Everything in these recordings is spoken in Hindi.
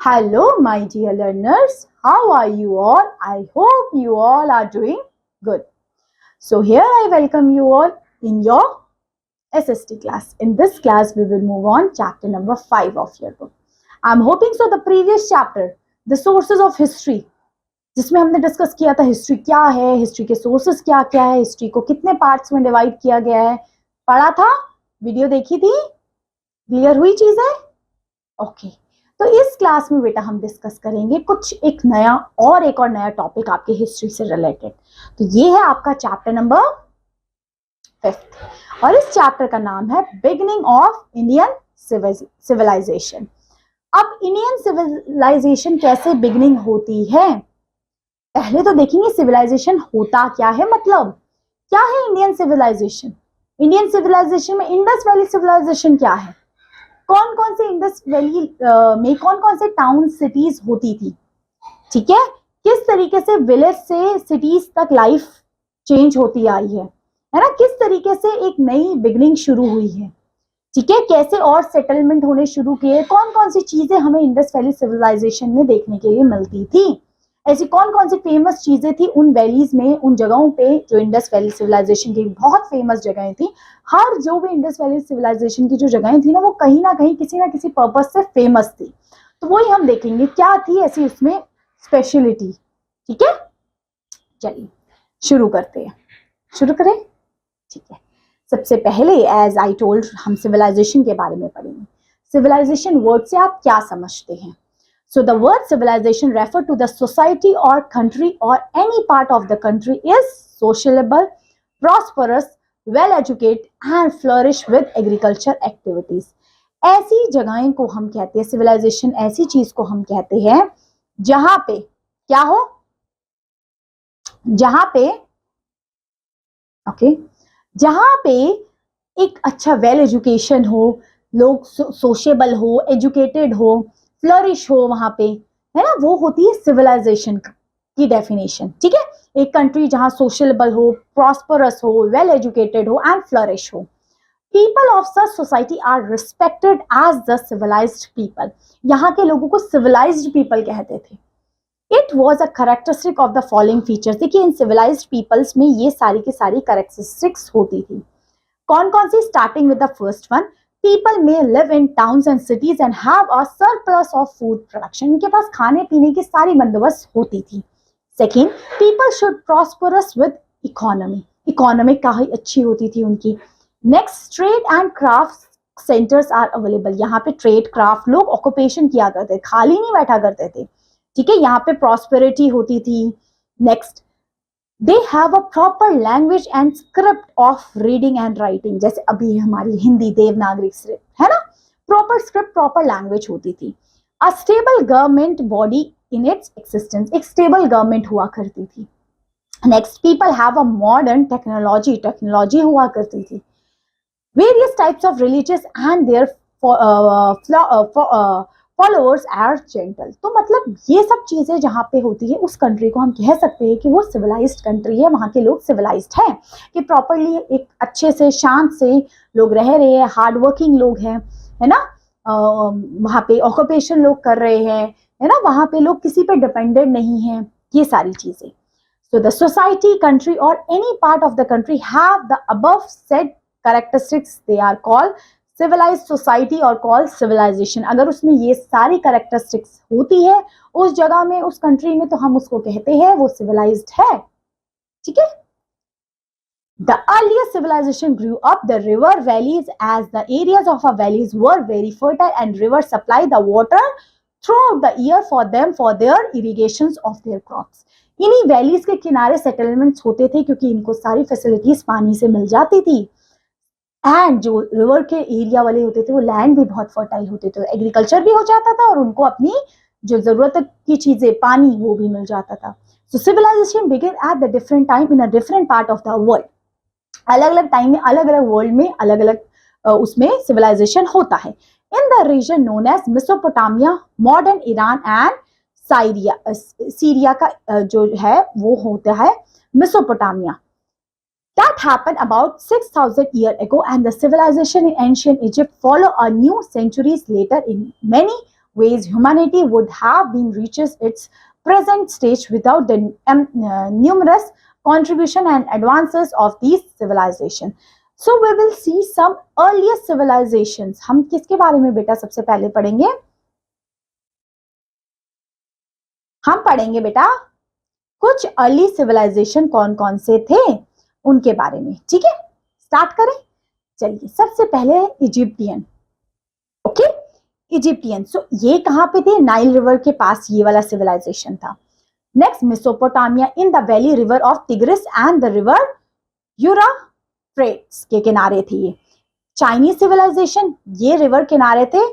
Hello, my dear learners. How are you all? I hope you all are doing good. So, here I welcome you all in your SST class. In this class, we will move on chapter number 5 of your book. I'm hoping so. The previous chapter, the sources of history, जिसमें हमने डिस्कस किया था हिस्ट्री क्या है, हिस्ट्री के सोर्सेस क्या क्या है, हिस्ट्री को कितने पार्ट्स में डिवाइड किया गया है, पढ़ा था, वीडियो देखी थी, क्लियर हुई चीज है? ओके तो इस क्लास में बेटा हम डिस्कस करेंगे कुछ एक और नया टॉपिक आपके हिस्ट्री से रिलेटेड। तो ये है आपका चैप्टर नंबर 5 और इस चैप्टर का नाम है बिगिनिंग ऑफ इंडियन सिविलाइजेशन। अब इंडियन सिविलाइजेशन कैसे बिगिनिंग होती है, पहले तो देखेंगे सिविलाइजेशन होता क्या है, मतलब क्या है इंडियन सिविलाइजेशन। इंडियन सिविलाइजेशन में इंडस वैली सिविलाइजेशन क्या है, कौन कौन से इंडस वैली में कौन कौन से टाउन सिटीज होती थी, ठीक है, किस तरीके से विलेज से सिटीज तक लाइफ चेंज होती आई है ना, किस तरीके से एक नई बिगनिंग शुरू हुई है, ठीक है, कैसे और सेटलमेंट होने शुरू किए, कौन कौन सी चीजें हमें इंडस वैली सिविलाइजेशन में देखने के लिए मिलती थी, ऐसी कौन कौन सी फेमस चीजें थी उन वैलीज में, उन जगहों पे जो इंडस वैली सिविलाइजेशन की बहुत फेमस जगहें थी। हर जो भी इंडस वैली सिविलाइजेशन की जो जगहें थी ना कहीं ना किसी पर्पस से फेमस थी, तो वही हम देखेंगे क्या थी ऐसी उसमें स्पेशलिटी, ठीक है। चलिए शुरू करते हैं, शुरू करें, ठीक है। सबसे पहले एज आई टोल्ड हम सिविलाइजेशन के बारे में पढ़ेंगे। सिविलाइजेशन वर्ड से आप क्या समझते हैं? So the word civilization refer to the society or country or any part of the country is sociable, prosperous, well educated and flourish with agriculture activities. ऐसी जगहें को हम कहते हैं सिविलाइजेशन, ऐसी चीज को हम कहते हैं जहां पे क्या हो, जहां पे ओके जहां पे एक अच्छा वेल एजुकेशन हो, लोग सोशेबल हो, एजुकेटेड हो, फ्लरिश हो, वहां पे है ना, वो होती है सिविलाइजेशन की डेफिनेशन, ठीक है। एक कंट्री जहां सोशलेबल हो, प्रॉस्परस हो, वेल एजुकेटेड हो एंड फ्लरिश हो। People of such society are respected as the civilized people. यहाँ के लोगों को सिविलाइज्ड पीपल कहते थे। It was a characteristic of the following features. देखिए इन सिविलाइज्ड पीपल्स में ये सारी की सारी करेक्टरिस्टिक्स होती थी। कौन कौन सी? Starting with the first one, people may live in towns and cities and have a surplus of food production. इनके पास खाने पीने की सारी बंदोबस्त होती थी। Second, people should prosperous with economy. Economic काफी अच्छी होती थी उनकी। Next, trade and craft centers are available. यहाँ पे ट्रेड क्राफ्ट लोग ऑक्यूपेशन किया करते, खाली नहीं बैठा करते थे, ठीक है, यहाँ पे प्रॉस्पेरिटी होती थी। Next, they have a proper language and script of reading and writing. जैसे अभी हमारी हिंदी देवनागरी स्क्रिप्ट है ना, प्रॉपर स्क्रिप्ट, प्रॉपर लैंग्वेज होती थी। A stable government body in its existence. एक स्टेबल गवर्नमेंट हुआ करती थी। Next, people have a modern technology, technology हुआ करती थी। Various types of religious and their followers are gentle. तो मतलब ये सब चीजें जहाँ पे होती है उस कंट्री को हम कह सकते हैं कि वो सिविलाइज्ड कंट्री है, वहाँ के लोग सिविलाइज्ड हैं, कि प्रॉपरली एक अच्छे से शांत से लोग रह रहे हैं, हार्ड वर्किंग लोग हैं, है ना, वहाँ पे ऑक्यूपेशन लोग कर रहे हैं, है ना, वहाँ पे लोग किसी पे डिपेंडेंट नहीं है, ये सारी चीजें। So the society, country or any part of the country have the above said characteristics, they are called civilized society or called civilization. अगर उसमें ये सारी characteristics होती है उस जगह में, उस कंट्री में, तो हम उसको कहते हैं वो civilized है, ठीक है। The earlier civilization grew up the river valleys as the areas of our valleys were very fertile and rivers supply the water throughout the year for them for their irrigations of their crops. इन्हीं वैलीज के किनारे सेटलमेंट्स होते थे क्योंकि इनको सारी फैसिलिटीज पानी से मिल जाती थी। एंड जो रिवर के एरिया वाले होते थे वो लैंड भी बहुत फर्टाइल होते थे, एग्रीकल्चर भी हो जाता था और उनको अपनी जो जरूरत की चीजें, पानी, वो भी मिल जाता था। So civilisation begin at the different time in a different part of the world. अलग अलग टाइम में, अलग अलग वर्ल्ड में अलग अलग उसमें सिविलाइजेशन होता है। In the region known as Mesopotamia, modern Iran and Syria का जो है वो होता है Mesopotamia. That happened about 6,000 years ago and the civilization in ancient Egypt follow a new centuries later in many ways humanity would have been reaches its present stage without the numerous contribution and advances of these civilization. So we will see some earlier civilizations. हम किसके बारे में बेटा सबसे पहले पढ़ेंगे? हम पढ़ेंगे बेटा कुछ अर्ली सिविलाइजेशन कौन कौन से थे उनके बारे में. ठीक है, स्टार्ट करें. चलिए, सबसे पहले इजिप्टियन. Okay, Egyptian. सो ये कहां पे थे? नाइल रिवर के पास ये वाला सिविलाइजेशन था. Next, Mesopotamia in the valley river of tigris and the river Euphrates के किनारे थी ये. चाइनीज सिविलाइजेशन, ये रिवर किनारे थे.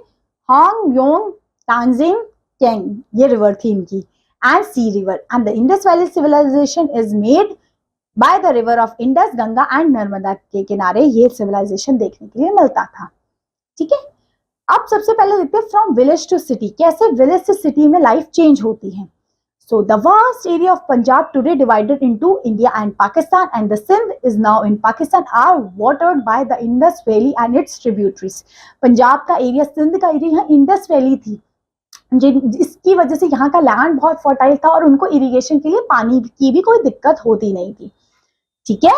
हांग योंग तांजिंग केंग, ये रिवर थी इनकी. And sea river. And the Indus valley civilization is made by the river of Indus, Ganga and Narmada के किनारे ये सिविलाइजेशन देखने के लिए मिलता था. ठीक है, अब सबसे पहले देखते हैं फ्रॉम विलेज टू सिटी, कैसे विलेज से सिटी में लाइफ चेंज होती है. So the vast area of Punjab today divided into India and Pakistan, and the Sindh is now in Pakistan, are watered by the Indus Valley and its tributaries. Punjab का एरिया, सिंध का एरिया, यहाँ इंडस वैली थी, जिसकी वजह से यहाँ का लैंड बहुत फर्टाइल था और उनको इरिगेशन के लिए पानी की भी कोई दिक्कत होती नहीं थी. ठीक है,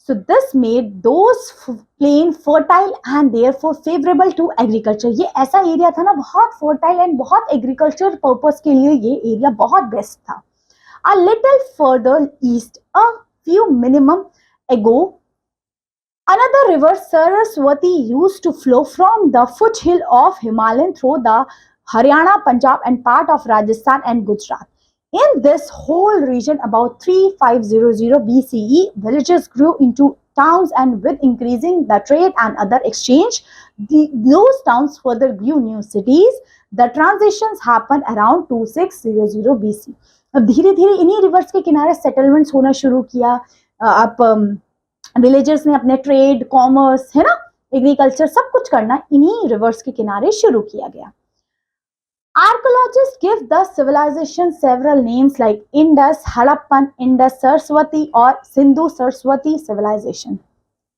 so this made those plain fertile and therefore favorable to agriculture. ये ऐसा एरिया था ना बहुत fertile and बहुत एग्रीकल्चर पर्पस के लिए ये एरिया बहुत बेस्ट था. A little further east, a few minimum ago, another river Saraswati used to flow from the foothill of Himalayan through the Haryana, Punjab and part of Rajasthan and Gujarat. In this whole region, about 3500 BCE, villages grew into towns, and with increasing the trade and other exchange, those towns further grew new cities. The transitions happened around 2600 BC. अब धीरे धीरे इन्हीं रिवर्स के किनारे सेटलमेंट्स होना शुरू किया. अब विलेजर्स ने अपने ट्रेड, कॉमर्स, है ना, एग्रीकल्चर, सब कुछ करना इन्हीं रिवर्स के किनारे शुरू किया गया. Archaeologists give the civilization several names like Indus, Harappan, Indus Saraswati और Sindhu Saraswati civilization.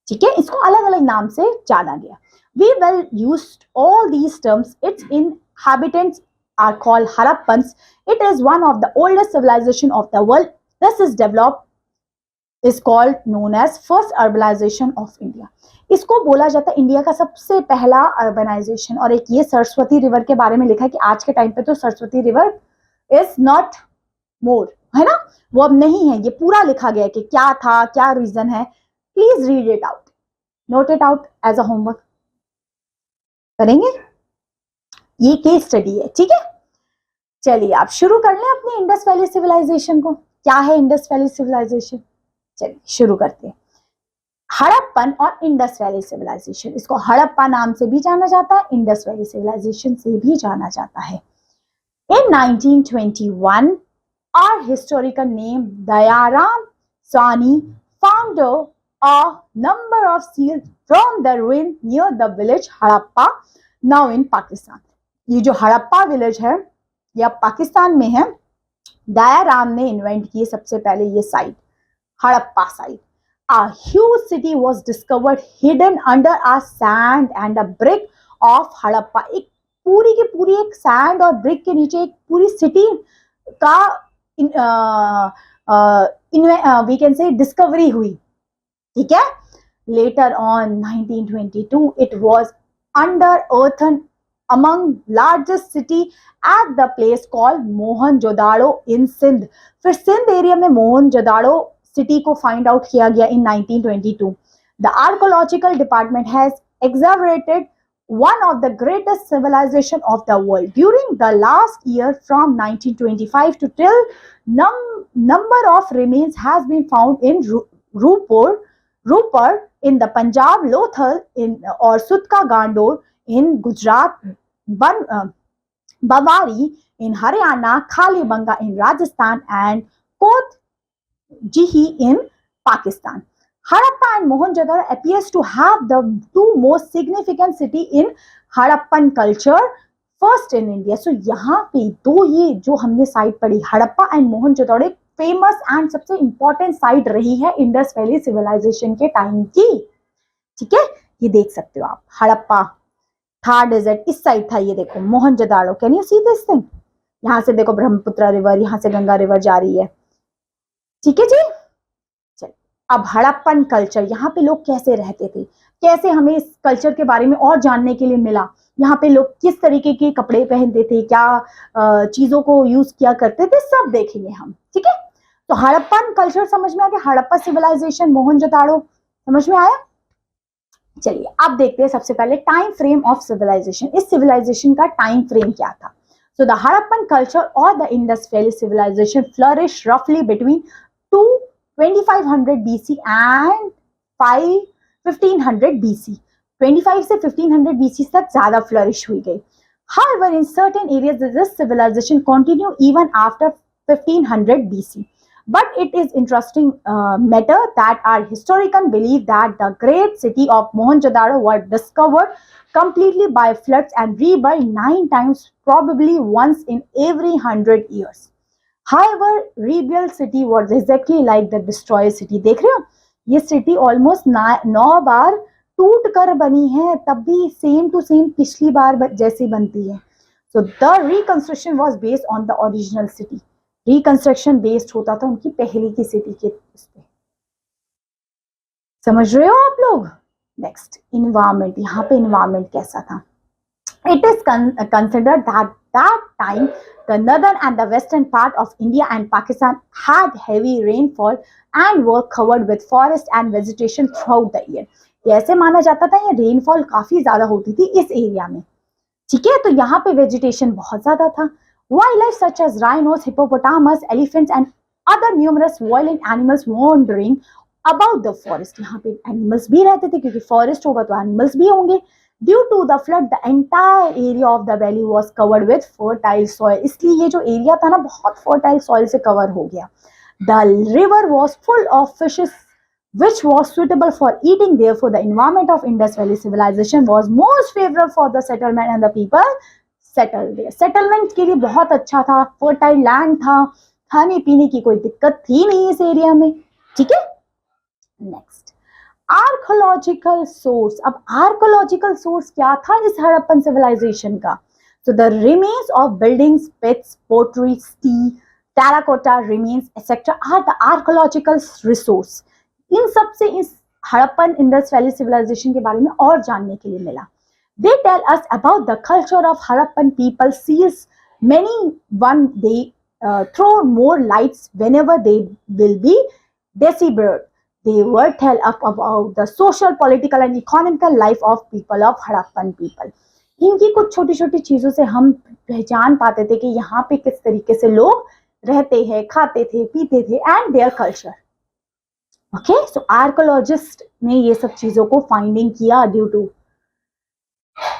ठीक है, इसको अलग अलग नाम से जाना गया. We well used all these terms. Its inhabitants are called Harappans. It is one of the oldest civilization of the world. This is developed is called known as first urbanization of India. इसको बोला जाता है इंडिया का सबसे पहला अर्बनाइजेशन. और एक ये सरस्वती रिवर के बारे में लिखा है कि आज के टाइम पे तो Saraswati river is not more, है ना, वो अब नहीं है. ये पूरा लिखा गया है कि क्या था, क्या रीजन है. Please read it out, note it out as a homework करेंगे. ये केस स्टडी है. ठीक है, चलिए आप शुरू कर लें अपनी इंडस वैली सिविलाइजेशन को. क्या है इंडस वैली सिविलाइजेशन? चलिए शुरू करते हैं. हड़प्पन और इंडस वैली सिविलाइजेशन, इसको हड़प्पा नाम से भी जाना जाता है, इंडस वैली सिविलाइजेशन से भी जाना जाता है. In 1921, our historical name Dayaram Sani found a number of seals from the ruin near the village Harappa, now in Pakistan. ये जो हड़प्पा विलेज है या पाकिस्तान में है, दयाराम ने इन्वेंट की सबसे पहले ये site, Harappa site. A huge city was discovered hidden under a sand and a brick of Harappa. एक पूरी की पूरी एक सैंड और ब्रिक के नीचे एक पूरी सिटी का वी कैन से डिस्कवरी हुई. ठीक है, later on 1922 it was under earthen among largest city at the place called Mohenjodaro in Sindh. फिर सिंध एरिया में मोहनजोदाड़ो सिटी को फाइंड आउट किया गया in 1922. The archaeological department has excavated one of the greatest civilization of the world. During the last year from 1925 to till number of remains has been found in Rupur in the Punjab, Lothal in or Sutka Gandor in Gujarat, Bavari in Haryana, Khalibanga in Rajasthan and Koth Jihi in Pakistan. Harappa and Mohenjo-daro appears to have the two most significant city in Harappan culture first in India. So यहाँ पे दो ये जो हमने साइट पढ़ी हड़प्पा एंड मोहनजोदड़ो एक फेमस एंड सबसे इंपॉर्टेंट साइट रही है इंडस वैली सिविलाइजेशन के टाइम की. ठीक है, ये देख सकते हो आप. हड़प्पा थार डेजर्ट इस साइड था, ये देखो Mohenjodaro, can you see this thing? यहाँ से देखो ब्रह्मपुत्र रिवर, यहाँ से गंगा रिवर जा रही है, ठीक है जी। चलिए अब हड़प्पन कल्चर, यहाँ पे लोग कैसे रहते थे, कैसे हमें इस कल्चर के बारे में और जानने के लिए मिला, यहाँ पे लोग किस तरीके के कपड़े पहनते थे, क्या चीजों को यूज किया करते थे, सब देखेंगे हम, ठीक है। तो हड़प्पन कल्चर समझ में आ गया, हड़प्पा सिविलाइजेशन, मोहनजोदाड़ो समझ में आया। चलिए अब देखते हैं सबसे पहले टाइम फ्रेम ऑफ सिविलाइजेशन, इस सिविलाइजेशन का टाइम फ्रेम क्या था। सो द हड़प्पन कल्चर और the Indus valley civilization flourish रफली बिटवीन 2500 BC and 1500 BC, 25 से 1500 BC तक ज्यादा फ्लरिश हुई गई। However, in certain areas, this civilization continued even after 1500 BC. But it is interesting matter that our historians believe that the great city of Mohenjo-daro was discovered completely by floods and rebuilt 9 times, probably once in every 100 years. However, rebuilt city was exactly like the destroyed city. देख रहे हो, ये सिटी ऑलमोस्ट 9 बार टूट कर बनी है, तब भी सेम टू सेम पिछली बार जैसी बनती है। So the reconstruction was based on the original city. Reconstruction based होता था उनकी पहली की सिटी के उस पे, समझ रहे हो आप लोग। नेक्स्ट इन्वायरमेंट, यहाँ पे इन्वायरमेंट कैसा था। It is considered that time the northern and the western part of India and Pakistan had heavy rainfall and were covered with forest and vegetation throughout the year. ये ऐसे माना जाता था ये रेनफॉल काफी ज्यादा होती थी इस एरिया में, ठीक है। तो यहाँ पे वेजिटेशन बहुत ज्यादा था। Wildlife such as rhinos, hippopotamus, elephants and other numerous wild animals wandering about the forest. यहाँ पे एनिमल्स भी रहते थे क्योंकि फॉरेस्ट होगा तो एनिमल्स भी होंगे। Due to the flood, the entire area of the valley was covered with fertile soil. इसलिए ये जो एरिया था ना बहुत fertile soil से कवर हो गया। The river was full of fishes, which was suitable for eating. Therefore, the environment of Indus Valley civilization was most favorable for the settlement and the people settled there. Settlement के लिए बहुत अच्छा था, fertile land था, खाने पीने की कोई दिक्कत थी नहीं इस एरिया में, ठीक है। नेक्स्ट आर्कोलॉजिकल सोर्स, अब आर्कोलॉजिकल सोर्स क्या था इस हड़प्पन सिविलाइजेशन का। So the remains of buildings, pits, pottery, steel, terracotta remains etc. are the archaeological resource. इन सब से इस हड़प्पन इंडस वैली सिविलाइजेशन के बारे में और जानने के लिए मिला। They tell us about the culture of Harappan people. Seals many one they throw more lights whenever they will be decibird. They were tell up about the social, political and economical life of people of Harappan people. इनकी कुछ छोटी छोटी चीजों से हम पहचान पाते थे कि यहाँ पे किस तरीके से लोग रहते हैं, खाते थे, पीते थे and their culture. Okay, so archaeologist ने ये सब चीजों को फाइंडिंग किया ड्यू टू।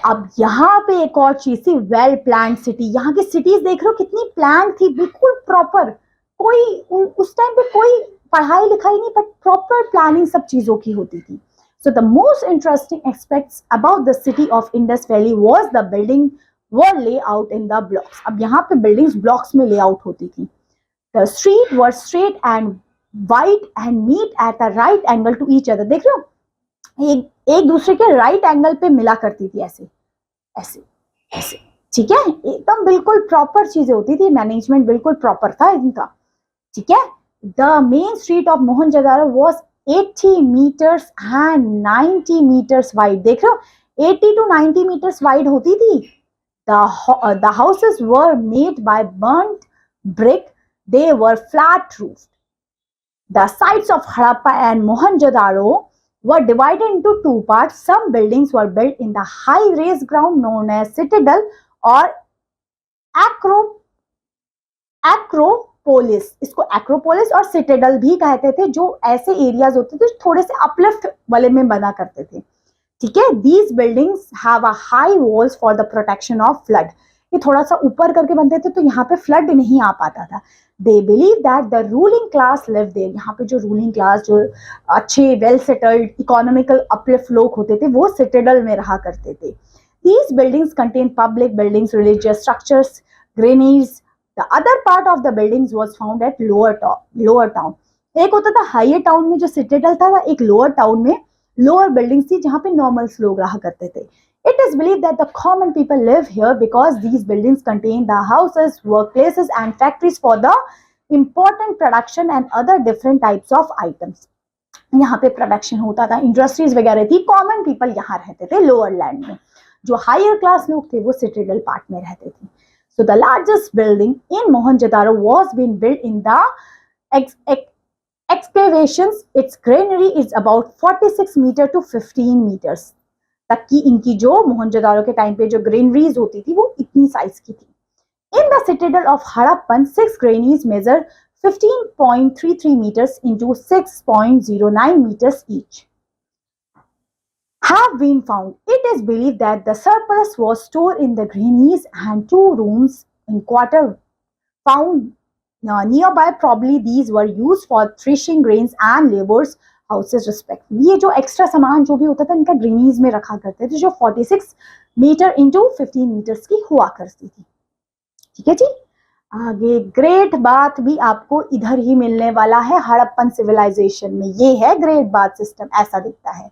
अब यहाँ पे एक और चीज थी, वेल प्लान सिटी। यहाँ की सिटीज देख रहे हो कितनी प्लान थी, बिल्कुल प्रॉपर। कोई उस टाइम पे कोई पढ़ाई लिखाई नहीं, बट प्रॉपर प्लानिंग सब चीजों की होती थी। So the most interesting aspects about the city of Indus Valley was the building were layout in the blocks. अब यहाँ पे buildings blocks में layout होती थी। The street were straight and wide and meet at a right angle to each other. देख रहे हो, एक दूसरे के right angle पे मिला करती थी, ऐसे ऐसे ऐसे, ठीक है। एकदम बिल्कुल प्रॉपर चीजें होती थी, मैनेजमेंट बिल्कुल प्रॉपर था इनका, ठीक है। The main street of Mohenjo-daro was 80 meters and 90 meters wide. देख रहे हो 80 to 90 meters wide होती थी। The houses were made by burnt brick. They were flat roofed. The sites of Harappa and Mohenjo-daro were divided into two parts. Some buildings were built in the high raised ground known as citadel or Acropolis. इसको एक्रोपोलिस और सिटेडल भी कहते थे, जो ऐसे एरियाज होते थे थोड़े से अपलिफ्ट वाले में बना करते थे, ठीक है। These buildings have a high walls for the protection of flood. ये थोड़ा सा ऊपर करके बनते थे तो यहाँ पे फ्लड नहीं आ पाता था। They believe that the ruling class live there. यहाँ पे जो रूलिंग क्लास, जो अच्छे वेल सेटल्ड इकोनॉमिकल अपलिफ्ट लोग होते थे, वो सिटेडल में रहा करते थे। These buildings contain public buildings, religious structures, grenades. The other part of the buildings was found at lower town. एक होता था हायर टाउन में जो सिटेडल था, एक लोअर टाउन में लोअर बिल्डिंग्स थी जहाँ पे नॉर्मल्स लोग रहा करते थे। It is believed that the common people live here because these buildings contain the houses, workplaces and factories for the important production and other different types of items. यहाँ पे प्रोडक्शन होता था, इंडस्ट्रीज वगैरह थी, कॉमन पीपल यहाँ रहते थे लोअर लैंड में, जो हायर क्लास लोग थे वो सिटिडल पार्ट में रहते थे. So the largest building in Mohenjo-daro was being built in the excavations. Its granary is about 46 meter to 15 meters. तक की इनकी जो मोहनजोदारो के टाइम पे जो ग्रेनरीज होती थी वो इतनी साइज की थी. In the citadel of Harappan, 6 granaries measure 15.33 meters into 6.09 meters each have been found. It is believed that the surplus was stored in the granaries and 2 rooms in quarter found nearby. Probably these were used for threshing grains and laborers houses respect. ये जो एक्स्ट्रा सामान जो भी होता था इनका ग्रीनीज में रखा करते थे, जो 46 मीटर इंटू 15 मीटर्स की हुआ करती थी. ठीक है जी. आगे ग्रेट बाथ भी आपको इधर ही मिलने वाला है हड़प्पन सिविलाइजेशन में. ये है ग्रेट बाथ सिस्टम, ऐसा दिखता है.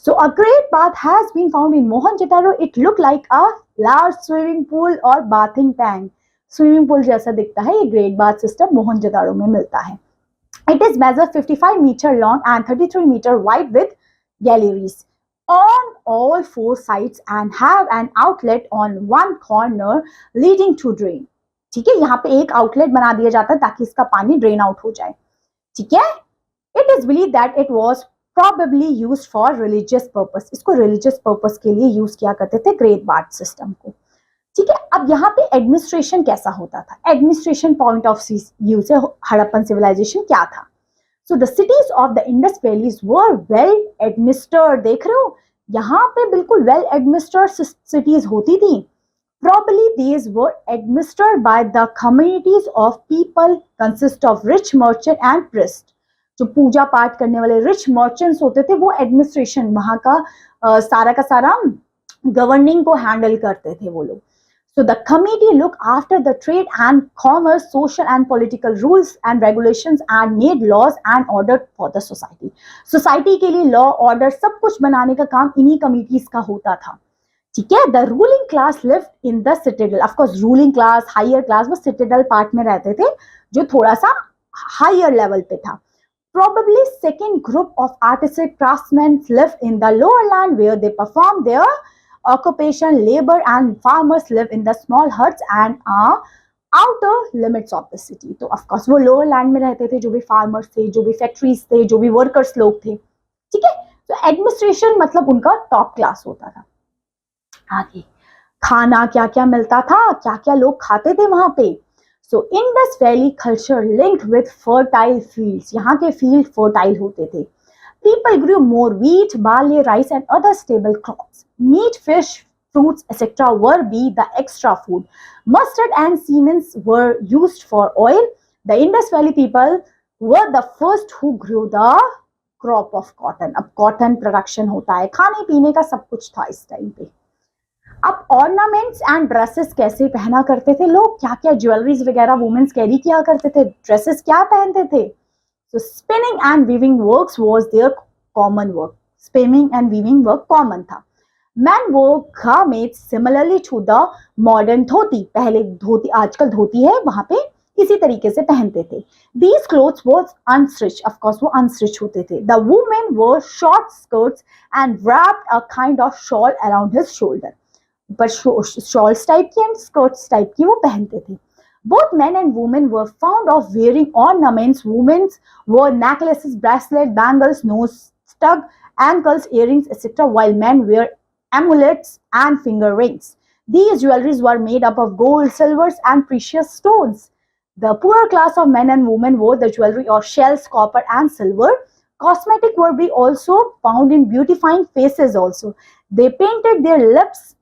So a great bath has been found in Mohenjo-daro. It looked like a large swimming pool or bathing tank. Swimming pool जैसा दिखता है. ये ग्रेट बाथ सिस्टम मोहनजोदारो में मिलता है. It is measured 55 meter long and 33 meter wide with galleries on all 4 sides and have an outlet on one corner leading to drain. ठीक है, यहाँ पे एक आउटलेट बना दिया जाता है ताकि इसका पानी ड्रेन आउट हो जाए. ठीक है. It is believed that it was probably used for religious purpose. इसको religious purpose के लिए यूज किया करते थे ग्रेट बाथ सिस्टम को. ठीक है. अब यहाँ पे एडमिनिस्ट्रेशन कैसा होता था, एडमिनिस्ट्रेशन पॉइंट ऑफ व्यू से हड़प्पन सिविलाइजेशन क्या था. So the cities of the Indus valleys were well administered. देख रहे हो यहाँ पे बिल्कुल वेल एडमिनिस्टर्ड सिटीज होती थी. Probably these were administered by the communities of people consist of rich merchant and priest. जो पूजा पाठ करने वाले रिच मर्चेंट्स होते थे वो एडमिनिस्ट्रेशन वहां का सारा का सारा गवर्निंग को हैंडल करते थे वो लोग. So the committee looked after the trade and commerce, social and political rules and regulations and made laws and order for the society. Society के लिए law order सब कुछ बनाने का काम इन्हीं committees का होता था. ठीक है. The ruling class lived in the citadel. Of course ruling class, higher class वो citadel part में रहते थे जो थोड़ा सा higher level पे था. Probably second group of artistic craftsmen lived in the lower land where they performed their occupation. Labor and farmers live in the small huts and outer limits of the city. तो of course वो lower land में रहते थे जो भी farmers थे, जो भी factories थे, जो भी workers लोग थे. ठीक है. तो administration मतलब उनका top class होता था. आगे खाना क्या क्या मिलता था, क्या क्या लोग खाते थे वहां पे. So Indus Valley culture linked with fertile fields. यहाँ के field fertile होते थे. People grew more wheat, barley, rice and other stable crops. Meat, fish, fruits, etc. were be the extra food. Mustard and semen's were used for oil. The Indus Valley people were the first who grew the crop of cotton. अब cotton production होता है, खाने पीने का सब कुछ था इस टाइम पे. अब ऑर्नामेंट्स एंड ड्रेसेस कैसे पहना करते थे लोग, क्या क्या ज्वेलरीज वगैरह वुमेन्स कैरी किया करते थे, ड्रेसेस क्या पहनते थे. So spinning and weaving works was their common work. Spinning and weaving work common था. Men wore garments similarly to the modern धोती. पहले धोती, आजकल धोती है, वहां पे इसी तरीके से पहनते थे. These clothes was unstitched. Of course वो unstitched होते थे. The women wore short skirts and wrapped a kind of shawl around his shoulder. पर shawls टाइप की एंड skirts टाइप की वो पहनते थे. Both men and women were fond of wearing ornaments. Women wore necklaces, bracelets, bangles, nose stud, ankles, earrings, etc. While men wear amulets and finger rings. These jewelries were made up of gold, silvers, and precious stones. The poorer class of men and women wore the jewelry of shells, copper, and silver. Cosmetic were be also found in beautifying faces also. They painted their lips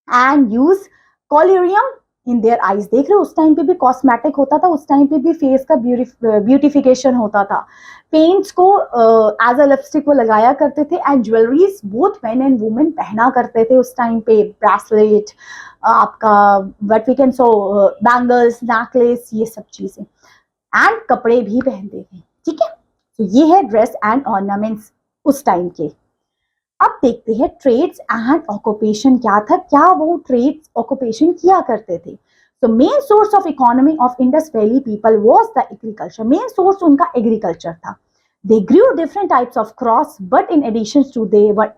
and use collyrium in their eyes. देख रहे हो उस टाइम पे भी कॉस्मेटिक होता था, उस टाइम पे भी फेस का ब्यूटिफिकेशन होता था. पेंट्स को एज अ लिपस्टिक वो लगाया करते थे and jewelleries both men and women पहना करते थे उस टाइम पे. ब्रेसलेट, आपका what we can so bangles, necklace, ये सब चीजें एंड कपड़े भी पहनते थे. ठीक है. तो ये है ड्रेस एंड ऑर्नामेंट्स उस टाइम के. अब देखते हैं ट्रेड्स एंड ऑक्यूपेशन क्या था, क्या वो ट्रेड्स ऑक्यूपेशन किया करते थे। तो main source of economy of Indus valley people was the agriculture, main source उनका एग्रीकल्चर था। They grew different types of crops but in addition to they were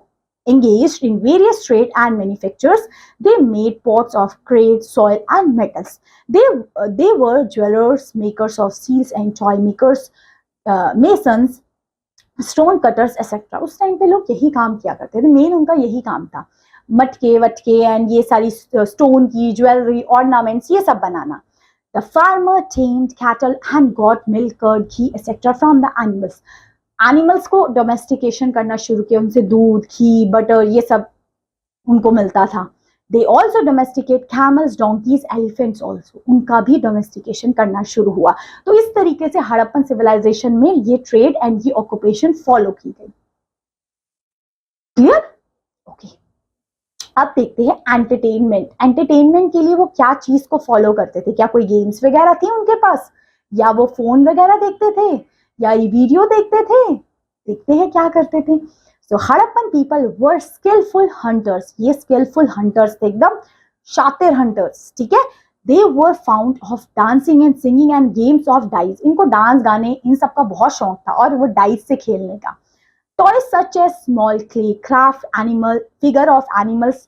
engaged in various trade and manufactures. They made pots of clay, soil and metals. They were jewelers, makers of seals and toy makers, masons, stone cutters etcetera. उस टाइम पे लोग यही काम किया करते थे, मेन उनका यही काम था, मटके वटके एंड ये सारी स्टोन की ज्वेलरी ऑर्नामेंट्स ये सब बनाना। The farmer tamed cattle and got milk curd ghee etcetera from the animals. Animals को डोमेस्टिकेशन करना शुरू किया, उनसे दूध घी बटर ये सब उनको मिलता था। They also domesticate camels donkeys elephants also, उनका भी डोमेस्टिकेशन करना शुरू हुआ। तो इस तरीके से हड़प्पन सिविलाइजेशन में ये ट्रेड एंड ये ऑक्यूपेशन फॉलो की गई। क्लियर? ओके। अब देखते हैं एंटरटेनमेंट। एंटरटेनमेंट के लिए वो क्या चीज को फॉलो करते थे, क्या कोई गेम्स वगैरह थी उनके पास, या वो फोन वगैरह देखते थे, या ये वीडियो देखते थे? देखते हैं क्या करते थे। So Harappan people were skillful hunters. ये skillful hunters थे, एकदम शातिर hunters, ठीक है। They were fond of dancing and singing and games of dice. इनको डांस गाने इन सब का बहुत शौक था और वो डाइस से खेलने का। Toys such as small clay craft, animal figure of animals,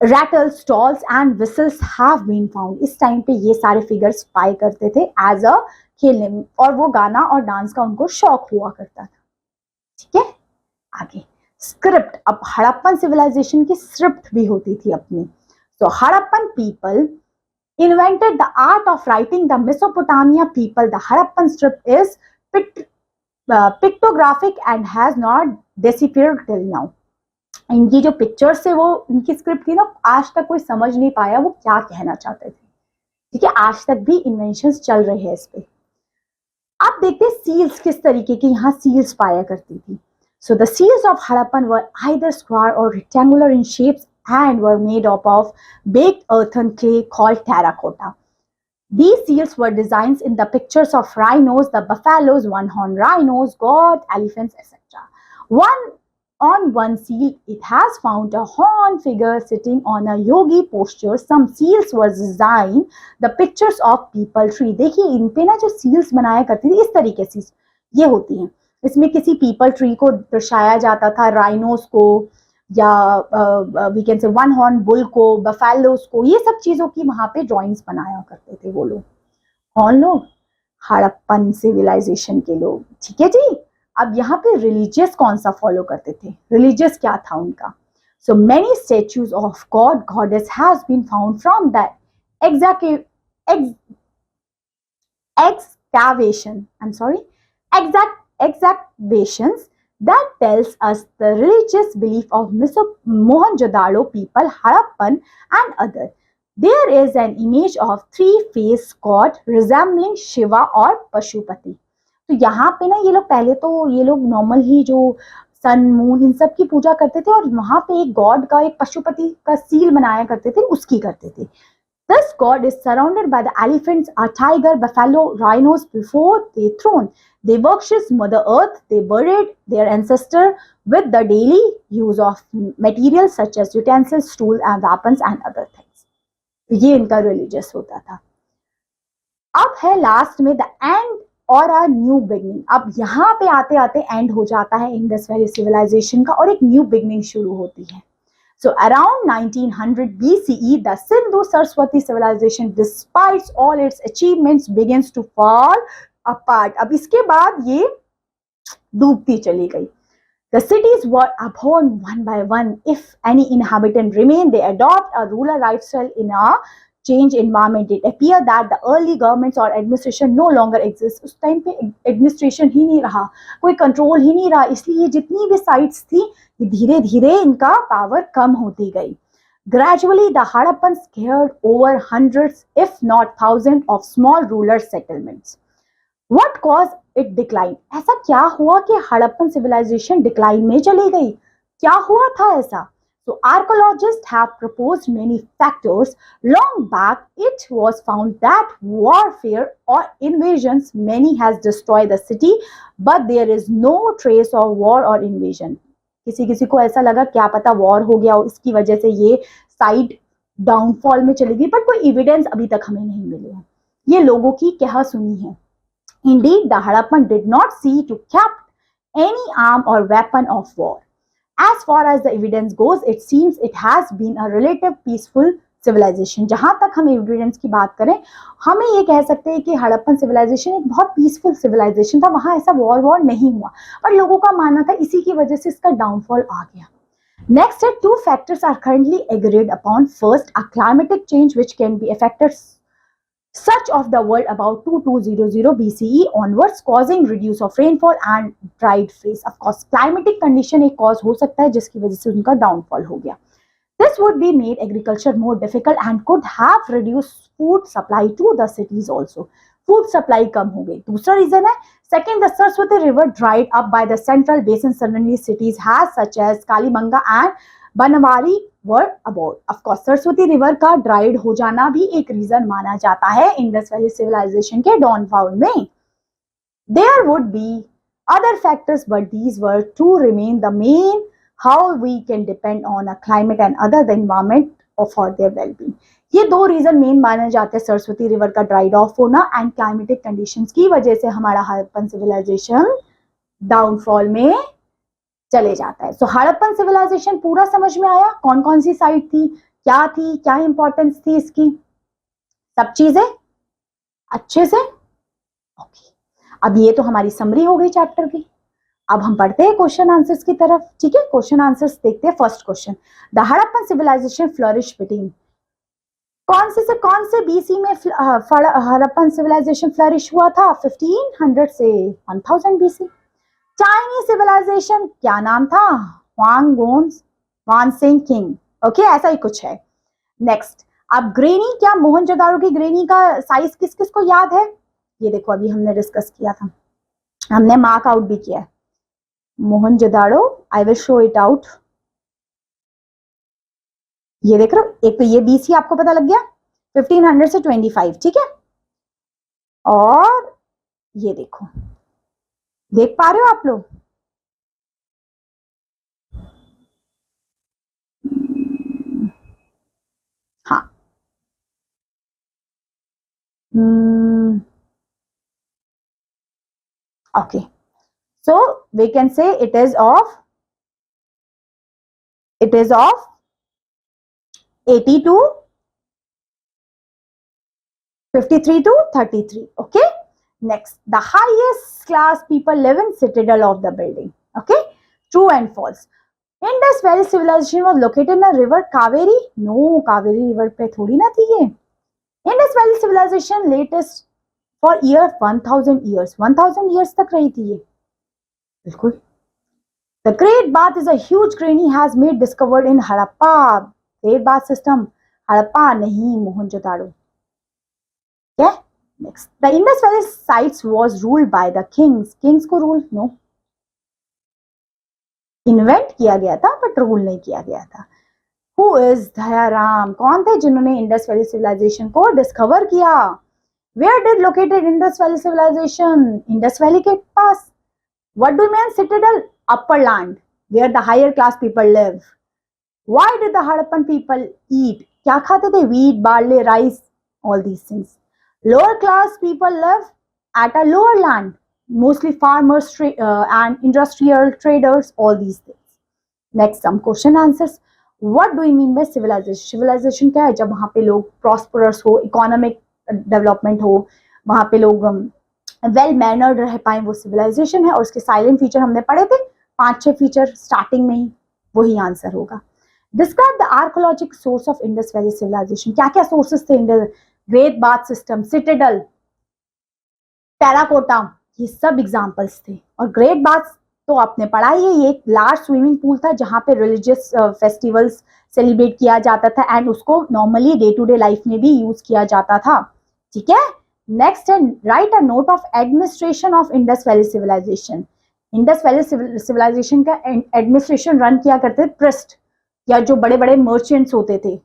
rattles, dolls and whistles have been found. इस टाइम पे ये सारे फिगर्स पाए करते थे एज अ खेलने में, और वो गाना और डांस का उनको शौक हुआ करता था, ठीक है। आगे स्क्रिप्ट। अब हड़प्पन सिविलाइजेशन की स्क्रिप्ट भी होती थी अपनी। So Harappan people invented the art of writing. The Mesopotamia people, the Harappan script is pictographic and has not disappeared till now. इनकी जो पिक्चर्स है वो इनकी स्क्रिप्ट थी ना, आज तक कोई समझ नहीं पाया वो क्या कहना चाहते थे, ठीक है। आज तक भी इन्वेंशंस चल रहे हैं इस पे। अब देखते हैं सील्स किस तरीके की यहाँ सील्स पाया करती थी। So the seals of Harappan were either square or rectangular in shapes and were made up of baked earthen clay called terracotta. These seals were designs in the pictures of rhinos, the buffaloes, one-horned rhinos, goats, elephants, etc. On one seal, it has found a horn figure sitting on a yogi posture. Some seals were designed the pictures of people tree. देखिए इन पे ना जो seals बनाया करती थी इस तरीके से ये होती हैं। इसमें किसी पीपल ट्री को दर्शाया जाता था, राइनोस को, या we can say one horn bull को, बफेलोस को, ये सब चीजों की वहां पे ड्राइंग्स बनाया करते थे वो लोग। कौन लोग? हड़प्पन सिविलाइजेशन के लोग, ठीक है जी। अब यहाँ पे रिलीजियस कौन सा फॉलो करते थे, रिलीजियस क्या था उनका? So many statues of god goddess has been found from the excavations that tells us the religious belief of Mohenjo-daro people, Harappan and others. There is an image of three-faced god resembling Shiva और पशुपति। तो यहाँ पे ना ये लोग पहले तो ये लोग नॉर्मल ही जो सन मून इन सब की पूजा करते थे, और वहां पे एक गॉड का, एक पशुपति का सील बनाया करते थे, उसकी करते थे। This god is surrounded by the elephants, a tiger, buffalo, rhinos before their throne. They worship Mother Earth. They buried their ancestor with the daily use of materials such as utensils, tools, and weapons and other things. ये इनका रिलीजियस होता था। अब है लास्ट में द एंड और अ न्यू बिगनिंग। अब यहाँ पे आते आते एंड हो जाता है इंडस वैली सिविलाइजेशन का और एक न्यू बिगनिंग शुरू होती है। So around 1900 BCE, the Sindhu-Saraswati civilization, despite all its achievements, begins to fall apart. अब इसके बाद ये डूबती चली गई। The cities were abhorrent one by one. If any inhabitant remained, they adopt a rural lifestyle in a change environment. It appeared that the early governments or administration no longer exists. उस टाइम पे एडमिनिस्ट्रेशन ही नहीं रहा, कोई कंट्रोल ही नहीं रहा, इसलिए जितनी भी साइट्स थी धीरे धीरे इनका पावर कम होती गई। Gradually, the Harappans scared over hundreds, if not thousands, of small rural settlements. What caused it decline? ऐसा क्या हुआ कि हड़प्पन सिविलाइजेशन डिक्लाइन में चली गई? क्या हुआ था ऐसा? So archaeologists have proposed many factors. Long back, it was found that warfare or invasions many has destroyed the city, but there is no trace of war or invasion. किसी किसी को ऐसा लगा क्या पता वॉर हो गया हो, इसकी वजह से ये साइड डाउनफॉल में चली गई, पर कोई एविडेंस अभी तक हमें नहीं मिले हैं, ये लोगों की कहा सुनी है। Indeed, the Harappan did not see to kept any arm or weapon of war. As far as the evidence goes, it seems it has been a relative peaceful civilization. जहां तक हम एविडेंस की बात करें, हमें ये कह सकते हैं कि हड़प्पन सिविलाइजेशन एक बहुत पीसफुल सिविलाइजेशन था, वहां ऐसा वॉर नहीं हुआ, पर लोगों का मानना था इसी की वजह से इसका डाउनफॉल आ गया। Next, two factors are currently agreed upon. First, a climatic change which can be affected such of the world about 2200 BCE onwards, causing reduce of rainfall and dried freeze. Of course, climatic condition एक cause हो सकता है जिसकी वजह से उनका downfall हो गया. This would be made agriculture more difficult and could have reduced food supply to the cities also. Food supply कम हो गई. दूसरा reason है, second, the Saraswati river dried up by the central basin. Suddenly cities has such as Kalibanga and Banwari were about. Of course, Saraswati river का ड्राइड हो जाना भी एक रीजन माना जाता है इंडस वैली सिविलाइजेशन के डाउनफॉल में. There would be other factors, but these were to remain the main how we can depend on a climate and other the environment for their well-being. ये दो रीजन मेन माने जाते हैं, सरस्वती रिवर का ड्राइड ऑफ होना एंड क्लाइमेटिक कंडीशंस की वजह से हमारा हड़प्पन सिविलाइजेशन डाउनफॉल में चले जाता है. सो हड़प्पन सिविलाइजेशन पूरा समझ में आया, कौन कौन सी साइट थी, क्या इंपॉर्टेंस थी इसकी, सब चीजें अच्छे से ओके. अब ये तो हमारी समरी हो गई चैप्टर की. अब हम पढ़ते हैं क्वेश्चन आंसर्स की तरफ. ठीक है, क्वेश्चन आंसर्स देखते हैं. First question, the Harappan civilization flourish between, कौन से बीसी में हड़प्पन सिविलाइजेशन फ्लरिश हुआ था? 1500 से 1000 बीसी. चाइनीज सिविलाइजेशन क्या नाम था? वानसेंग किंग. ओके, ऐसा ही कुछ है. नेक्स्ट, अब ग्रेनी, क्या मोहनजोदाड़ो की ग्रेनी का साइज किस किस को याद है? ये देखो, अभी हमने डिस्कस किया था, हमने मार्क आउट भी किया है. Mohenjodaro, I will show it out. ये देख रहे हो, एक तो ये बीसी आपको पता लग गया 1500 से 25. ठीक है, और ये देखो, देख पा रहे हो आप लोग? हाँ, okay. So we can say it is of 80 to 53 to 33. Okay. Next, the highest class people live in citadel of the building. Okay, true and false. Indus Valley civilization was located in the river Kaveri. No, Kaveri river पे थोड़ी ना थी ये. Indus Valley civilization latest for year 1000 years. 1000 years तक रही थी ये. बिल्कुल. The Great Bath is a huge granny has made discovered in Harappa. Great Bath system Harappa नहीं, Mohenjodaro. Okay. Next, the Indus Valley sites was ruled by the kings. Kings को rule no. इन्वेंट किया गया था बट रूल नहीं किया गया था. Who is Dayaram? कौन थे जिन्होंने इंडस वैली सिविलाइजेशन को डिस्कवर किया? Where did located Indus Valley civilization? Indus valley के पास. What do you mean citadel? Upper land where the higher class people live. Why did the Harappan people eat? क्या खाते थे? Wheat, barley, rice, all these things. Lower class people live at a lower land, mostly farmers and industrial traders, all these things. Next, some question answers. What do you mean by civilization? Civilization क्या है? जब वहाँ पे लोग prosperous हो, economic development हो, वहाँ पे लोग well mannered रह पाए, वो civilization है. और उसके silent feature हमने पढ़े थे, 5-6 feature starting में ही, वही आंसर होगा. Describe the archaeological source of Indus Valley civilization. क्या क्या sources थे? Great bath system, citadel, terracotta, ये सब एग्जांपल्स थे. और ग्रेट बाथ तो आपने पढ़ा ही है, ये एक लार्ज स्विमिंग पूल था जहां पे रिलीजियस फेस्टिवल्स सेलिब्रेट किया जाता था एंड उसको normally day to day life में भी यूज किया जाता था. ठीक है. नेक्स्ट है, right a note of administration of Indus valley civilization. Indus valley civilization का एडमिनिस्ट्रेशन रन किया करते थे प्रिस्ट, या जो बड़े बड़े मर्चेंट्स होते थे,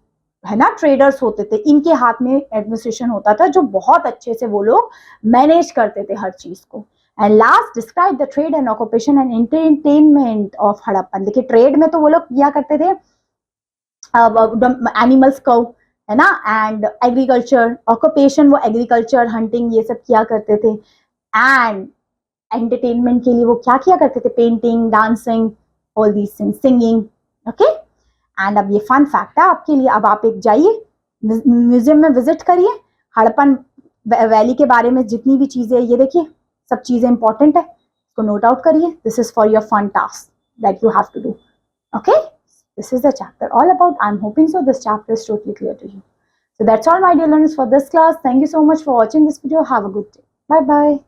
है ना, ट्रेडर्स होते थे, इनके हाथ में एडमिनिस्ट्रेशन होता था, जो बहुत अच्छे से वो लोग मैनेज करते थे हर चीज को. And last describe the trade and occupation and entertainment of Harappan. देखिए ट्रेड में तो वो लोग किया करते थे एनिमल्स को, है ना, एंड एग्रीकल्चर, ऑक्यूपेशन वो एग्रीकल्चर, हंटिंग, ये सब किया करते थे। एंड एंटरटेनमेंट के लिए वो क्या किया करते थे, painting, dancing, all these things, singing. Okay, and अब ये फन फैक्ट है आपके लिए। अब आप एक जाइए म्यूजियम में विजिट करिए, हड़प्पन वैली के बारे में जितनी भी चीजें, ये देखिए सब चीजें इंपॉर्टेंट है, इसको नोट आउट करिए। This is for your fun task that you have to do. Okay, this is the chapter all about. I'm hoping so this chapter is totally clear to you. So that's all my dear learners for this class. Thank you so much for watching this video. Have a good day. Bye bye.